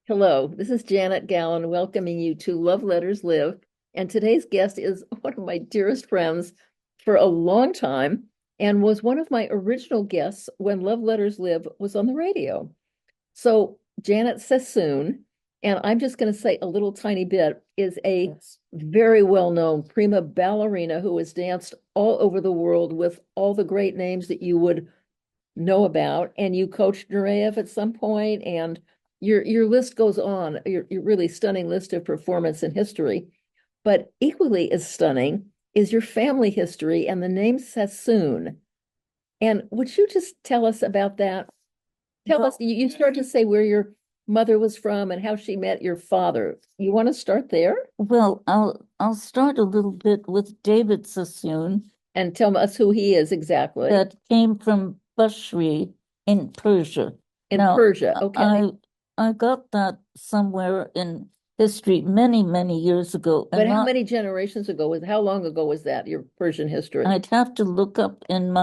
Hello, this is Janet Gallen welcoming you to Love Letters Live. And today's guest is one of my dearest friends for a long time and was one of my original guests when Love Letters Live was on the radio. So, Janet Sassoon, and I'm just going to say a little tiny bit, is a very well-known prima ballerina who has danced all over the world with all the great names that you would know about. And you coached Nureyev at some point, and your list goes on, your really stunning list of performance and history. But equally as stunning is your family history and the name Sassoon. And would you just tell us about that? Tell us, you start to say where your mother was from and how she met your father. You want to start there Well, I'll start a little bit with David Sassoon and tell us who he is exactly that came from Bushri in Persia. in Now, Persia. Okay. I got that somewhere in history many years ago, But and how not many generations ago how long ago was that, your Persian history? I'd have to look up in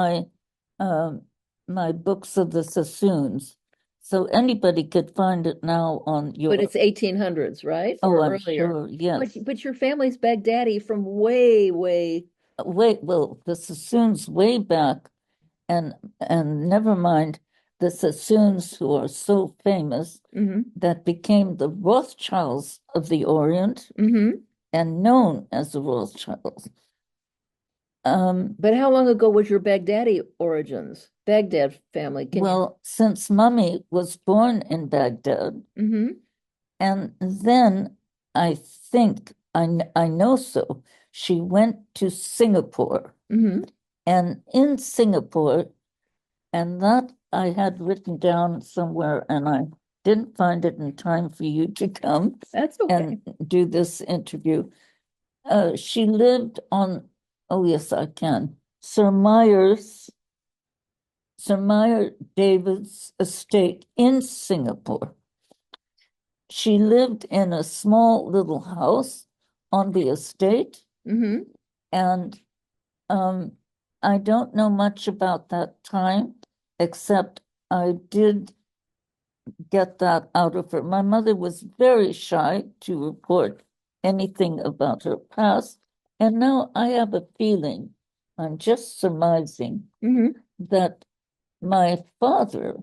um my books of the Sassoons. So anybody could find it now on But your, it's 1800s, right? oh, Or I'm earlier. sure, yes. But your family's Baghdadi from way. Wait, well, the Sassoons way back. And never mind the Sassoons who are so famous Hmm. that became the Rothschilds of the Orient Hmm. and known as the Rothschilds. Um, But how long ago was your Baghdadi origins? Baghdad family. Can you? well, since Mummy was born in Baghdad, Hmm. and then I know so, she went to Singapore. Hmm. And in Singapore, and that I had written down somewhere, and I didn't find it in time for you to come That's and okay. do this interview. She lived on, oh yes, I can, Sir Meyer David's estate in Singapore. She lived in a small little house on the estate, Hmm. and um, I don't know much about that time, except I did get that out of her. My mother was very shy to report anything about her past. And now I have a feeling, I'm just surmising, Hmm. that my father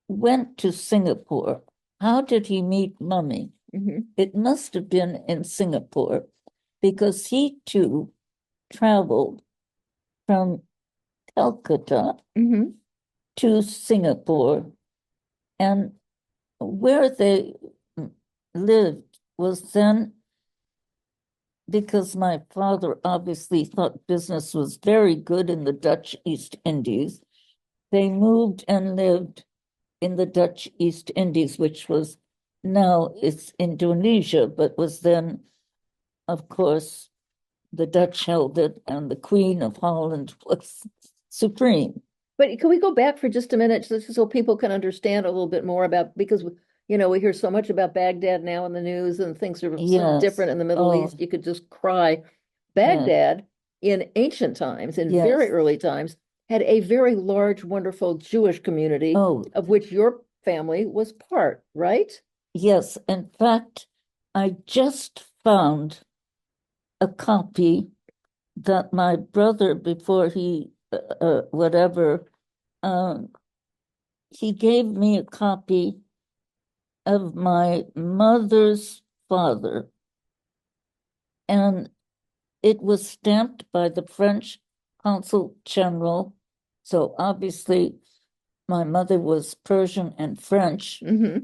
went to Singapore. How did he meet Mummy? Hmm. It must have been in Singapore because he too traveled from Calcutta Hmm. to Singapore. And where they lived was then, because my father obviously thought business was very good in the Dutch East Indies, they moved and lived in the Dutch East Indies, which was now it's Indonesia, but was then, of course, the Dutch held it, and the Queen of Holland was supreme. But can we go back for just a minute so people can understand a little bit more about, because we hear so much about Baghdad now in the news and things are so Yes. different in the Middle Oh, East, you could just cry. yes. Baghdad in ancient times, in very Yes. early times, had a very large, wonderful Jewish community Oh, of which your family was part, right? yes. In fact, I just found a copy that my brother, before he, whatever, um, he gave me a copy of my mother's father, and it was stamped by the French consul general. So obviously, my mother was Persian and French. Hmm.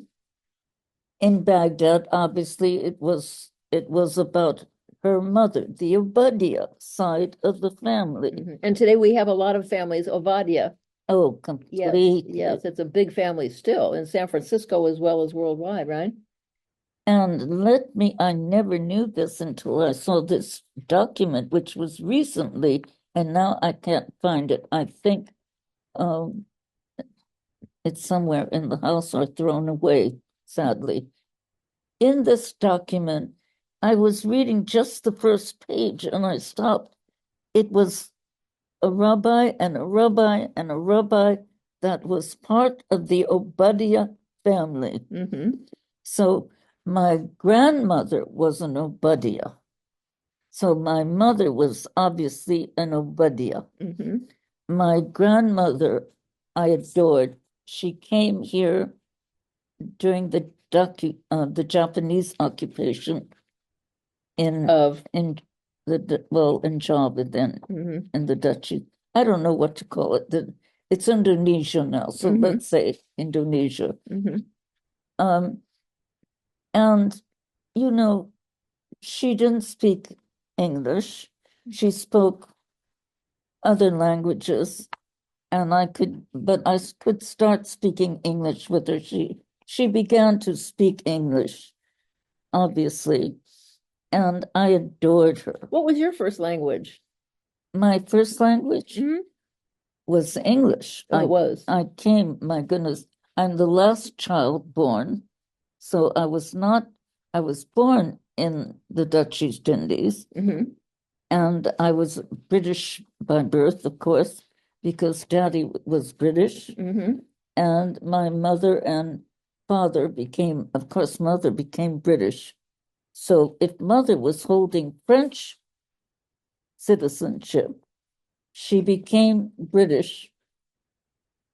In Baghdad, obviously, it was about her mother, the Obadiah side of the family. Hmm. And today we have a lot of families, Ovadia. Oh, Yes, completely. it's a big family still in San Francisco as well as worldwide, right? I never knew this until I saw this document, which was recently, and now I can't find it. I think um, it's somewhere in the house or thrown away, sadly. In this document, I was reading just the first page and I stopped. It was a rabbi and a rabbi and a rabbi that was part of the Obadiah family. Hmm. So my grandmother was an Obadiah. So my mother was obviously an Obadiah. Mm-hmm. My grandmother, I adored. She came here during the Japanese occupation in Of in in Java then mm-hmm. in the duchy. I don't know what to call it. It's Indonesia now, so Mm-hmm. let's say Indonesia. Mm-hmm. Um, and you know, she didn't speak English. She spoke other languages, and but I could start speaking English with her. She began to speak English, obviously, and I adored her. What was your first language? My first language Mm-hmm. was English. Oh, it was. My goodness, I'm the last child born, so I was born in the Dutch East Indies, Mm-hmm. and I was British by birth, of course, because daddy was British, Mm-hmm. and my mother and father became, of course, mother became British. So if mother was holding French citizenship, she became British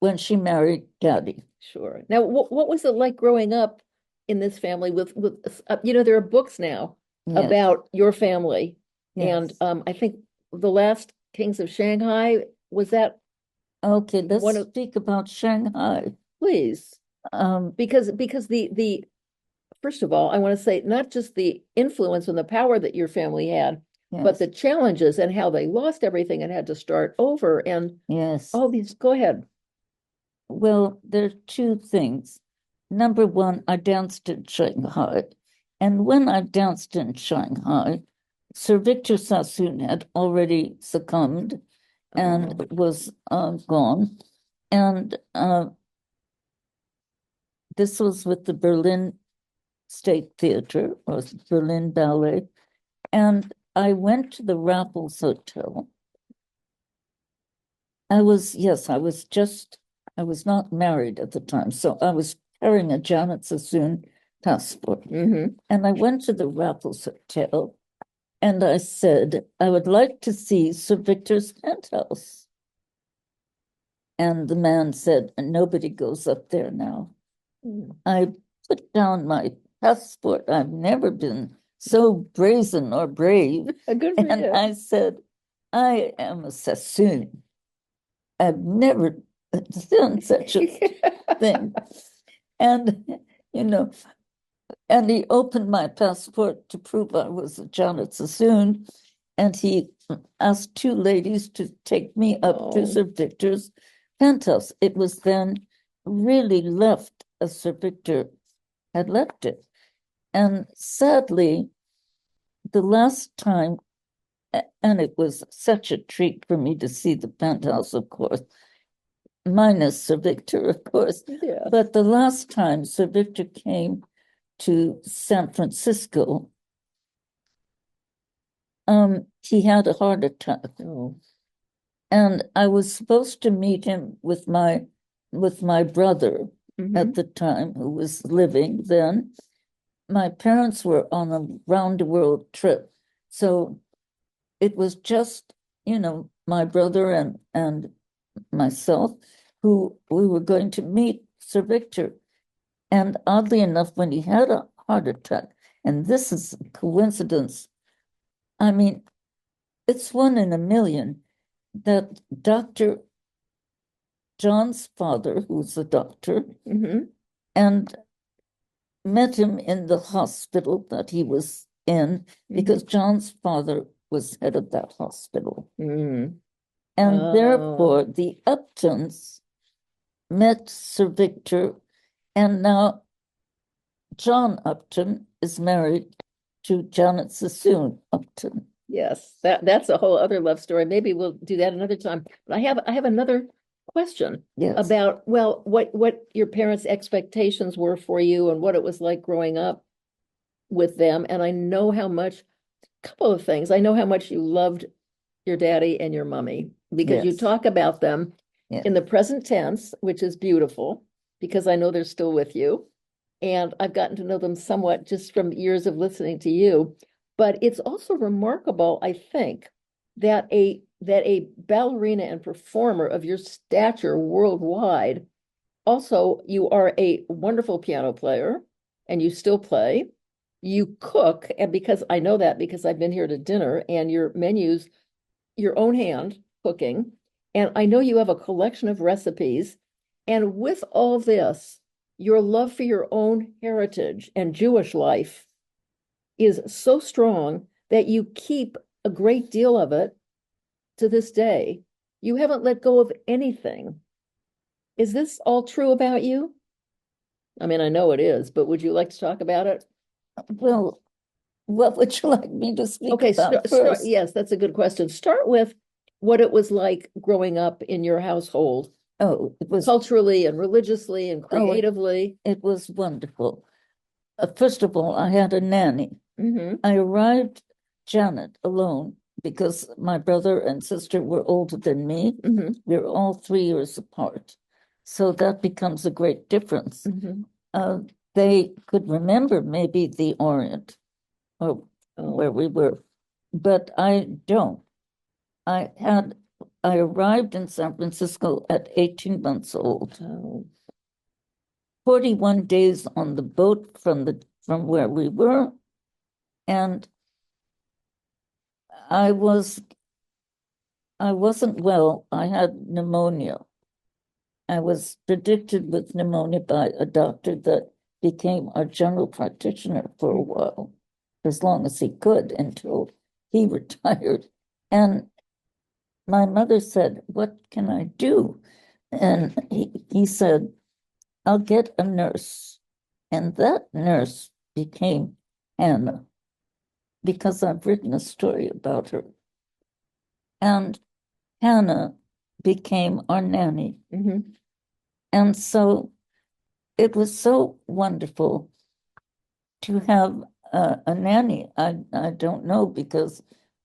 when she married daddy. Sure. Now, what was it like growing up in this family with there are books now Yes, about your family, and yes. I think the last Kings of Shanghai was that Okay, let's one of speak about Shanghai. please Um, because the first of all, I want to say not just the influence and the power that your family had, but yes, the challenges and how they lost everything and had to start over and yes. all these. Go ahead. Well, there are two things. Number one, I danced in Shanghai. And when I danced in Shanghai, Sir Victor Sassoon had already succumbed and Oh, was gone. And this was with the Berlin State Theater or Berlin Ballet. And I went to the Raffles Hotel. I was not married at the time. So I was carrying a Janet Sassoon passport. mm-hmm. And I went to the Raffles Hotel and I said, I would like to see Sir Victor's penthouse. And the man said, nobody goes up there now. Mm. I put down my passport. I've never been so brazen or brave. Good for And you. I said, I am a Sassoon. I've never done such a thing. And, you know, and he opened my passport to prove I was a Janet Sassoon. And he asked two ladies to take me up to Oh, Sir Victor's penthouse. It was then really left as Sir Victor had left it. And sadly, the last time, and it was such a treat for me to see the penthouse, of course, minus Sir Victor, of course. yeah. But the last time Sir Victor came to San Francisco, he had a heart attack. Oh. And I was supposed to meet him with my brother at Mm-hmm. the time, who was living then. My parents were on a round the world trip. So it was just, my brother and myself who we were going to meet Sir Victor. And oddly enough, when he had a heart attack, and this is a coincidence, I mean, it's one in a million that Dr. John's father, who's a doctor, Mm-hmm. and met him in the hospital that he was in because Mm-hmm. John's father was head of that hospital. Mm-hmm. And Oh, therefore, the Uptons met Sir Victor, and now John Upton is married to Janet Sassoon Upton. yes. That's a whole other love story. Maybe we'll do that another time. But I have another question Yes, about, well, what your parents' expectations were for you and what it was like growing up with them. And I know how much, a couple of things. I know how much you loved your daddy and your mommy because you yes, talk about them yes, in the present tense, which is beautiful because I know they're still with you. and I've gotten to know them somewhat just from years of listening to you. But it's also remarkable, I think, that a ballerina and performer of your stature worldwide, also you are a wonderful piano player and you still play. You cook, and because I know that because I've been here to dinner and your menus, your own hand cooking, and I know you have a collection of recipes. And with all this, your love for your own heritage and Jewish life is so strong that you keep a great deal of it to this day. You haven't let go of anything. Is this all true about you? I mean, I know it is, but would you like to talk about it? Well, what would you like me to speak Okay, about start. first? Yes, that's a good question. Start with what it was like growing up in your household, Oh, it was culturally and religiously and oh, creatively. it was wonderful. First of all, I had a nanny. Hmm. I arrived Janet alone because my brother and sister were older than me. Hmm. We were all 3 years apart. So that becomes a great difference. Hmm. Uh, they could remember maybe the Orient or Oh, where we were, but I don't. I had I arrived in San Francisco at 18 months old. oh, 41 days on the boat from where we were, and I was I wasn't well. I had pneumonia. I was predicted with pneumonia by a doctor that became our general practitioner for a while, as long as he could until he retired. And my mother said, "What can I do?" And he said, "I'll get a nurse." And that nurse became Hannah, because I've written a story about her. And Hannah became our nanny. hmm. And so it was so wonderful to have a nanny. I don't know because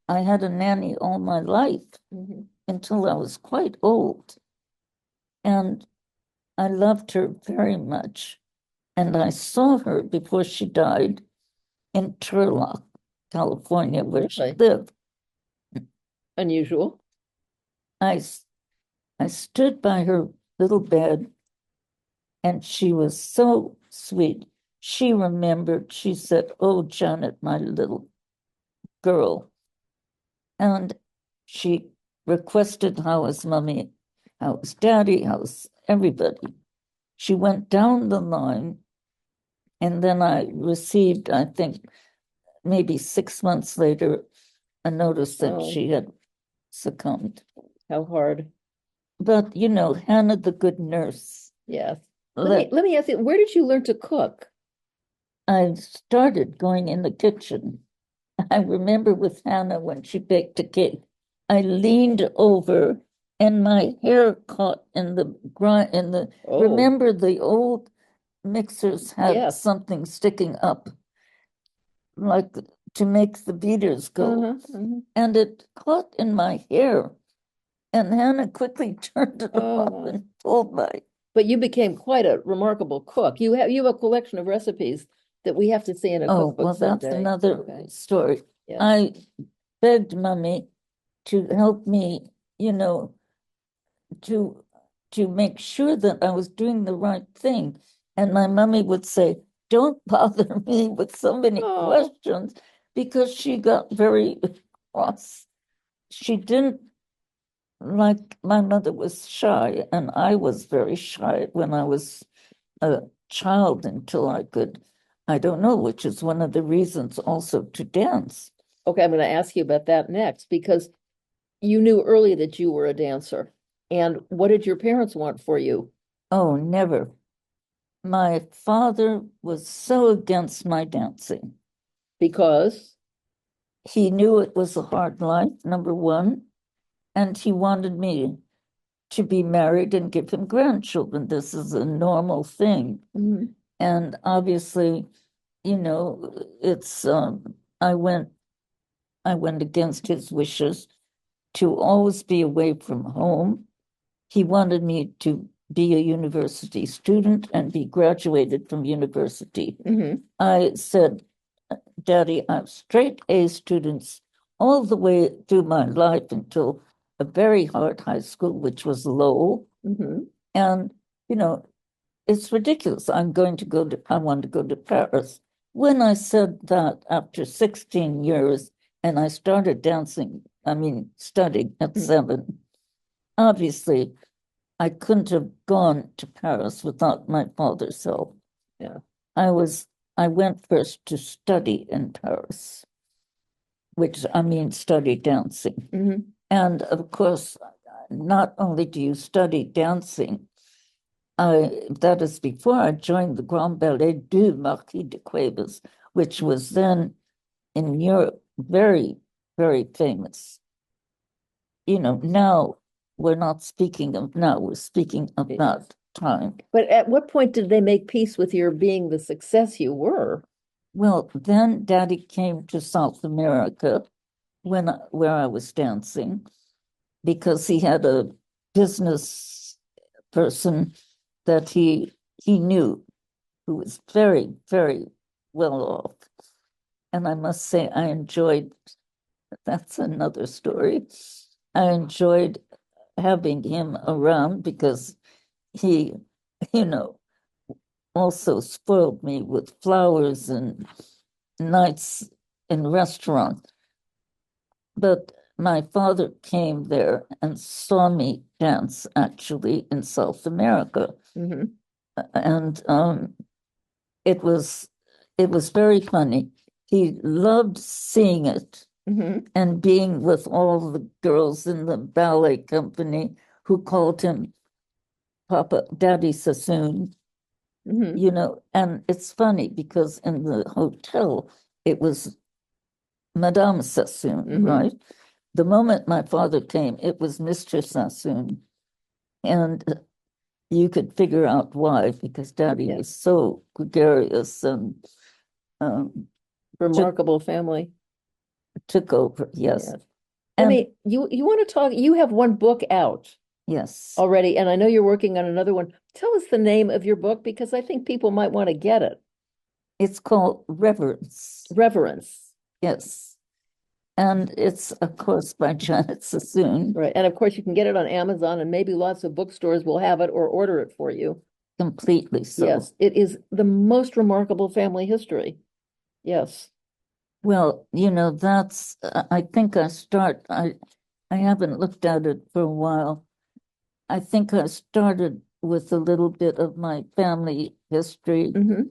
I had a nanny all my life Hmm. until I was quite old. And I loved her very much. And I saw her before she died in Turlock, California, where she Really lived. unusual. I, I stood by her little bed and she was so sweet. She remembered, she said, "Oh, Janet, my little girl." And she requested how was mommy, how was daddy, how was everybody. She went down the line, and then I received, I think, maybe 6 months later, a notice that Oh, she had succumbed. how hard. But Hannah the good nurse. Yes. Let me Let let me ask you, where did you learn to cook? I started going in the kitchen. I remember with Hannah when she baked a cake, I leaned over and my hair caught in the grind in the Oh, remember the old mixers had yes. something sticking up like to make the beaters go. Uh-huh. Uh-huh. And it caught in my hair. And Hannah quickly turned it off Oh, and pulled my but you became quite a remarkable cook. You have a collection of recipes that we have to see in a oh, cookbook well, that's someday. another Okay. story. Yes. I begged mommy to help me, you know, to to make sure that I was doing the right thing. And my mommy would say, "Don't bother me with so many Oh, questions," because she got very cross. She didn't like my mother was shy, and I was very shy when I was a child until I could, I don't know, which is one of the reasons also to dance. okay. I'm going to ask you about that next because you knew early that you were a dancer. And what did your parents want for you? Oh, never. My father was so against my dancing. Because, He knew it was a hard life, number one, and he wanted me to be married and give him grandchildren. This is a normal thing. mhm. And obviously, it's I went against his wishes to always be away from home. He wanted me to be a university student and be graduated from university. Hmm. I said, Daddy, I have straight A students all the way through my life until a very hard high school, which was Lowell. Hmm. And, you know, it's ridiculous. I want to go to Paris. When I said that after 16 years and I started dancing, studying at 7, obviously I couldn't have gone to Paris without my father's help. Yeah. I was I went first to study in Paris, which study dancing. Hmm. And of course, not only do you study dancing, that is before I joined the Grand Ballet du Marquis de Cuevas, which was then in Europe very, very famous. Now we're not speaking of now, we're speaking of that time. But at what point did they make peace with your being the success you were? Well, then Daddy came to South America where I was dancing because he had a business person that he knew who was very, very well off. And I must say, that's another story. I enjoyed having him around because he, you know, also spoiled me with flowers and nights in restaurants. But my father came there and saw me dance actually in South America. Hmm. And it was it was very funny. He loved seeing it Hmm. and being with all the girls in the ballet company who called him Papa Daddy Sassoon, Hmm. and it's funny because in the hotel it was Madame Sassoon, Hmm. right? The moment my father came, it was Mr. Sassoon. And you could figure out why, because Daddy Yeah. was so gregarious and um, took Remarkable family. took over. Yes, Yes. Let and me, you want to talk, you have one book out yes, already, and I know you're working on another one. Tell us the name of your book because I think people might want to get it. it's called Reverence. Reverence. Yes, and it's of course by Janet Sassoon, Right. And of course, you can get it on Amazon, and maybe lots of bookstores will have it or order it for you. completely so. Yes, it is the most remarkable family history. Yes. Well, that's I think I haven't looked at it for a while. I think I started with a little bit of my family history, Hmm.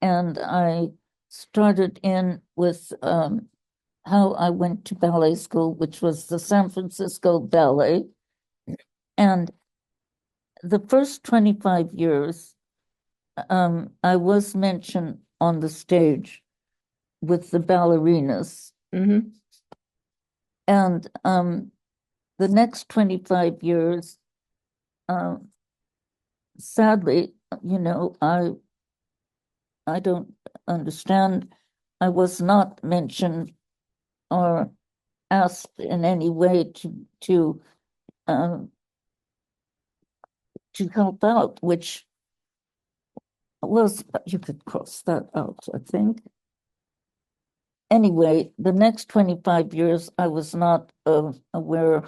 and I started in with how I went to ballet school, which was the San Francisco Ballet. And the first 25 years, I was mentioned on the stage with the ballerinas. Hmm. And the next 25 years, um, sadly, I don't understand. I was not mentioned or asked in any way um, to help out, which was you could cross that out, I think. Anyway, the next 25 years, I was not aware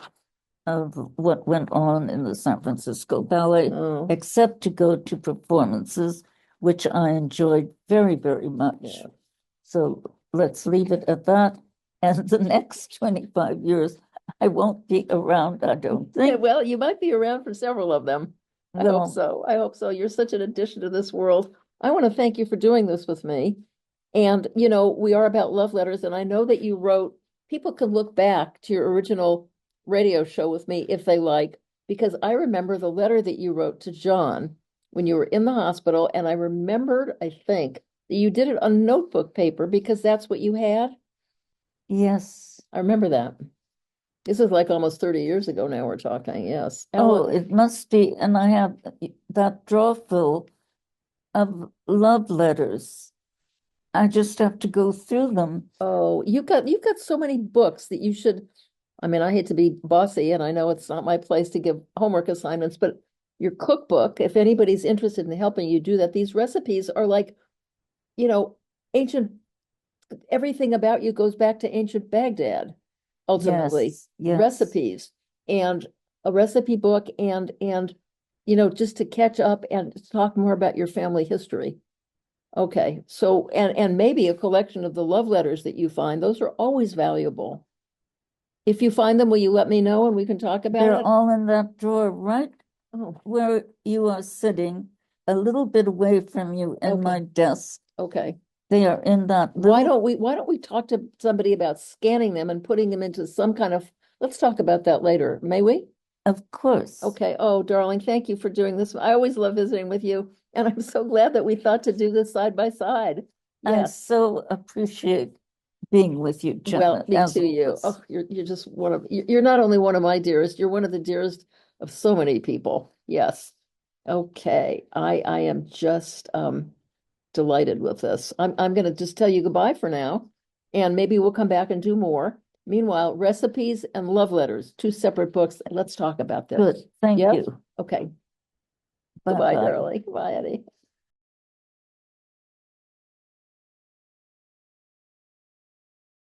of what went on in the San Francisco Ballet, Oh, except to go to performances, which I enjoyed very, very much. yeah. So let's leave it at that. And the next 25 years, I won't be around, I don't Yeah, think. well, you might be around for several of them. I hope Well, so. I hope so. You're such an addition to this world. I want to thank you for doing this with me. And, we are about love letters, and I know that you wrote, people can look back to your original radio show with me if they like, because I remember the letter that you wrote to John when you were in the hospital. And I remembered, I think, that you did it on notebook paper because that's what you had. yes. I remember that. This is like almost 30 years ago now we're talking. Yes. Oh, Ellen, it must be. And I have that drawer full of love letters. I just have to go through them. oh, you've got so many books that you should. I mean, I hate to be bossy, and I know it's not my place to give homework assignments, but your cookbook, if anybody's interested in helping you do that, these recipes are like, you know, ancient, everything about you goes back to ancient Baghdad, ultimately. Yes, yes. Recipes and a recipe book and just to catch up and talk more about your family history. Okay, so and maybe a collection of the love letters that you find. Those are always valuable. If you find them, will you let me know and we can talk about They're it? all in that drawer right Oh, where you are sitting, a little bit away from you in okay, my desk. okay. They are in that Why little, don't we why don't we talk to somebody about scanning them and putting them into some kind of, let's talk about that later, may we? of course. Okay. Oh, darling, thank you for doing this. I always love visiting with you, and I'm so glad that we thought to do this side by side. I Yes. so appreciate being with you, Well, Janet, me as too, you. always. Oh, you're just one of you're not only one of my dearest, you're one of the dearest of so many people. Yes. Okay. I am just delighted with this. I'm gonna just tell you goodbye for now, and maybe we'll come back and do more. Meanwhile, recipes and love letters, two separate books. Let's talk about them. Good. Thank Yes? you. Okay. Bye Goodbye, bye. darling. Bye, Eddie.